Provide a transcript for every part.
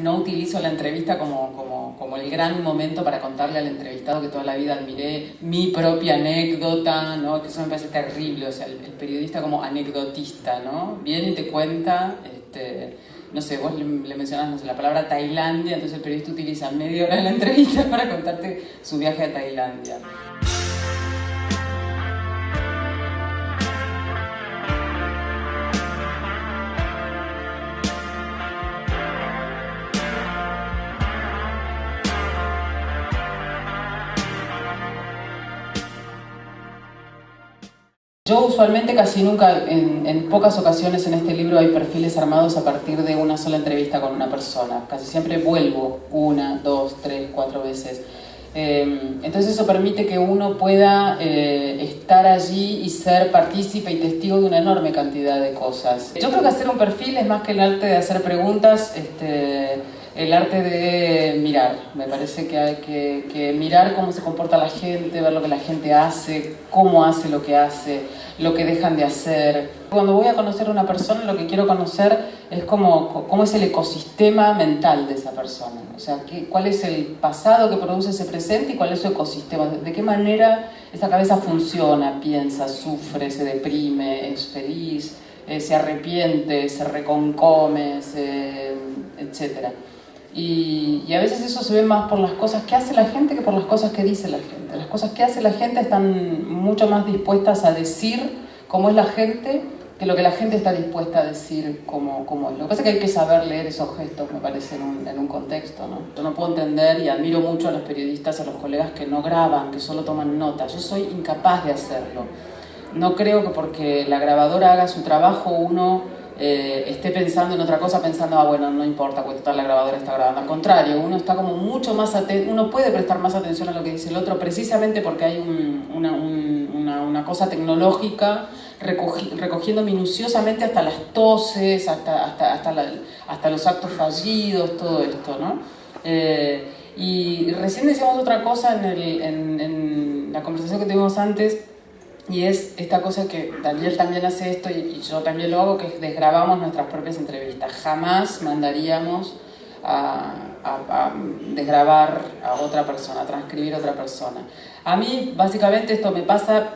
no utilizo la entrevista como el gran momento para contarle al entrevistado que toda la vida admiré mi propia anécdota, ¿no? Que eso me parece terrible, o sea, el periodista como anecdotista, ¿no? Viene y te cuenta, no sé, vos le mencionás, no sé, la palabra Tailandia, entonces el periodista utiliza media hora de la entrevista para contarte su viaje a Tailandia. Yo usualmente casi nunca, en pocas ocasiones en este libro hay perfiles armados a partir de una sola entrevista con una persona. Casi siempre vuelvo una, dos, tres, cuatro veces. Entonces eso permite que uno pueda estar allí y ser partícipe y testigo de una enorme cantidad de cosas. Yo creo que hacer un perfil es más que el arte de hacer preguntas, el arte de mirar. Me parece que hay que mirar cómo se comporta la gente, ver lo que la gente hace, cómo hace, lo que dejan de hacer. Cuando voy a conocer a una persona, lo que quiero conocer es cómo es el ecosistema mental de esa persona. O sea, cuál es el pasado que produce ese presente y cuál es su ecosistema. De qué manera esa cabeza funciona, piensa, sufre, se deprime, es feliz, se arrepiente, se reconcome, etc. Y a veces eso se ve más por las cosas que hace la gente que por las cosas que dice la gente. Las cosas que hace la gente están mucho más dispuestas a decir cómo es la gente que lo que la gente está dispuesta a decir cómo es. Lo que pasa es que hay que saber leer esos gestos, me parece, en un contexto, ¿no? Yo no puedo entender y admiro mucho a los periodistas, a los colegas que no graban, que solo toman notas. Yo soy incapaz de hacerlo. No creo que porque la grabadora haga su trabajo uno esté pensando en otra cosa, pensando, bueno, no importa, porque total la grabadora está grabando. Al contrario, uno está como mucho más atento, uno puede prestar más atención a lo que dice el otro, precisamente porque hay una cosa tecnológica recogiendo minuciosamente hasta las toses, hasta los actos fallidos, todo esto, ¿no? Y recién decíamos otra cosa en la conversación que tuvimos antes, y es esta cosa que Daniel también hace esto y yo también lo hago, que desgrabamos nuestras propias entrevistas. Jamás mandaríamos a desgrabar a otra persona, a transcribir a otra persona. A mí, básicamente, esto me pasa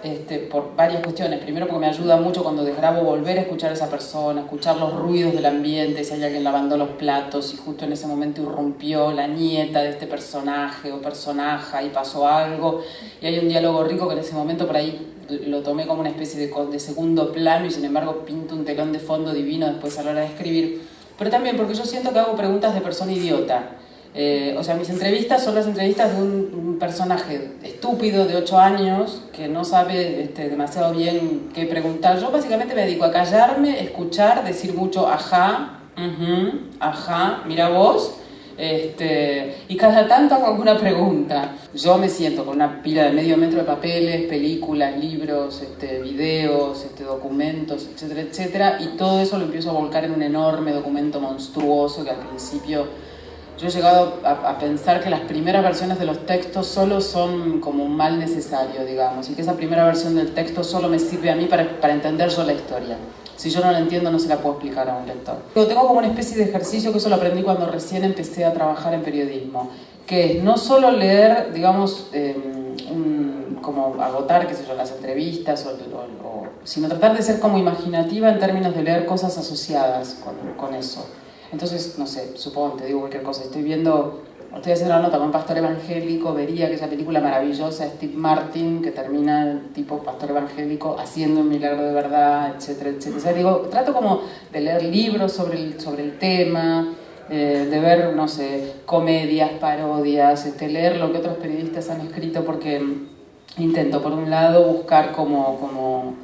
por varias cuestiones. Primero, porque me ayuda mucho cuando desgrabo volver a escuchar a esa persona, escuchar los ruidos del ambiente, si hay alguien lavando los platos y justo en ese momento irrumpió la nieta de este personaje o personaja y pasó algo y hay un diálogo rico que en ese momento por ahí lo tomé como una especie de segundo plano y sin embargo pinto un telón de fondo divino después a la hora de escribir. Pero también porque yo siento que hago preguntas de persona idiota. O sea, mis entrevistas son las entrevistas de un personaje estúpido de 8 años que no sabe demasiado bien qué preguntar. Yo básicamente me dedico a callarme, escuchar, decir mucho ajá, ajá, mira vos, y cada tanto hago alguna pregunta. Yo me siento con una pila de medio metro de papeles, películas, libros, videos, documentos, etcétera, etcétera, y todo eso lo empiezo a volcar en un enorme documento monstruoso que al principio yo he llegado a pensar que las primeras versiones de los textos solo son como un mal necesario, digamos, y que esa primera versión del texto solo me sirve a mí para entender yo la historia. Si yo no la entiendo, no se la puedo explicar a un lector. Yo tengo como una especie de ejercicio que eso lo aprendí cuando recién empecé a trabajar en periodismo, que es no solo leer, digamos, como agotar, qué sé yo, las entrevistas, sino tratar de ser como imaginativa en términos de leer cosas asociadas con eso. Entonces, no sé, supongo, te digo cualquier cosa, estoy haciendo una nota con un pastor evangélico, vería aquella película maravillosa de Steve Martin, que termina el tipo pastor evangélico haciendo un milagro de verdad, etcétera, etcétera. O sea, digo, trato como de leer libros sobre el tema, de ver, no sé, comedias, parodias, leer lo que otros periodistas han escrito, porque intento, por un lado, buscar como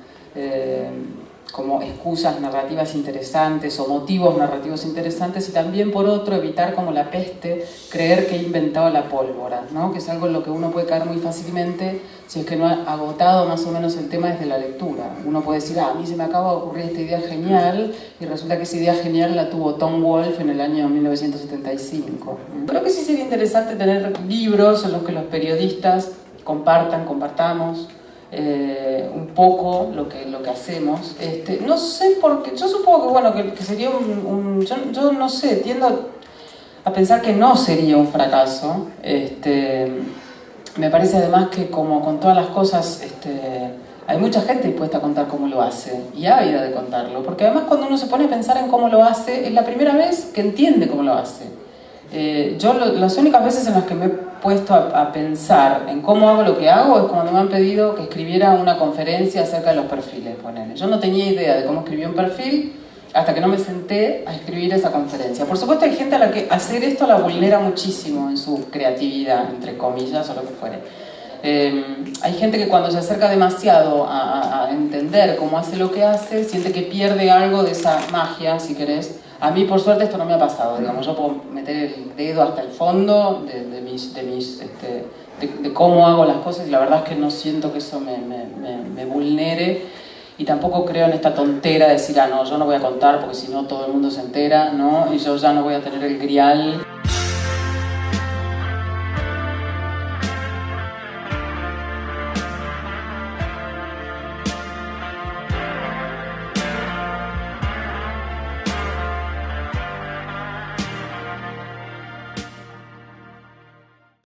excusas narrativas interesantes o motivos narrativos interesantes, y también por otro evitar, como la peste, creer que he inventado la pólvora, ¿no? Que es algo en lo que uno puede caer muy fácilmente si es que no ha agotado más o menos el tema desde la lectura. Uno puede decir, a mí se me acaba de ocurrir esta idea genial, y resulta que esa idea genial la tuvo Tom Wolfe en el año 1975. Creo que sí sería interesante tener libros en los que los periodistas compartamos un poco lo que hacemos. No sé por qué, yo supongo que bueno, que sería yo no sé, tiendo a pensar que no sería un fracaso. Me parece además que como con todas las cosas, hay mucha gente dispuesta a contar cómo lo hace y ávida de contarlo, porque además cuando uno se pone a pensar en cómo lo hace, es la primera vez que entiende cómo lo hace. Las únicas veces en las que me he puesto a pensar en cómo hago lo que hago es cuando me han pedido que escribiera una conferencia acerca de los perfiles, ponele. Yo no tenía idea de cómo escribir un perfil hasta que no me senté a escribir esa conferencia. Por supuesto hay gente a la que hacer esto la vulnera muchísimo en su creatividad, entre comillas, o lo que fuere. Hay gente que cuando se acerca demasiado a entender cómo hace lo que hace, siente que pierde algo de esa magia, si querés. A mí, por suerte, esto no me ha pasado, digamos. Yo puedo meter el dedo hasta el fondo de cómo hago las cosas y la verdad es que no siento que eso me vulnere. Y tampoco creo en esta tontera de decir, no, yo no voy a contar porque si no todo el mundo se entera, ¿no? Y yo ya no voy a tener el grial.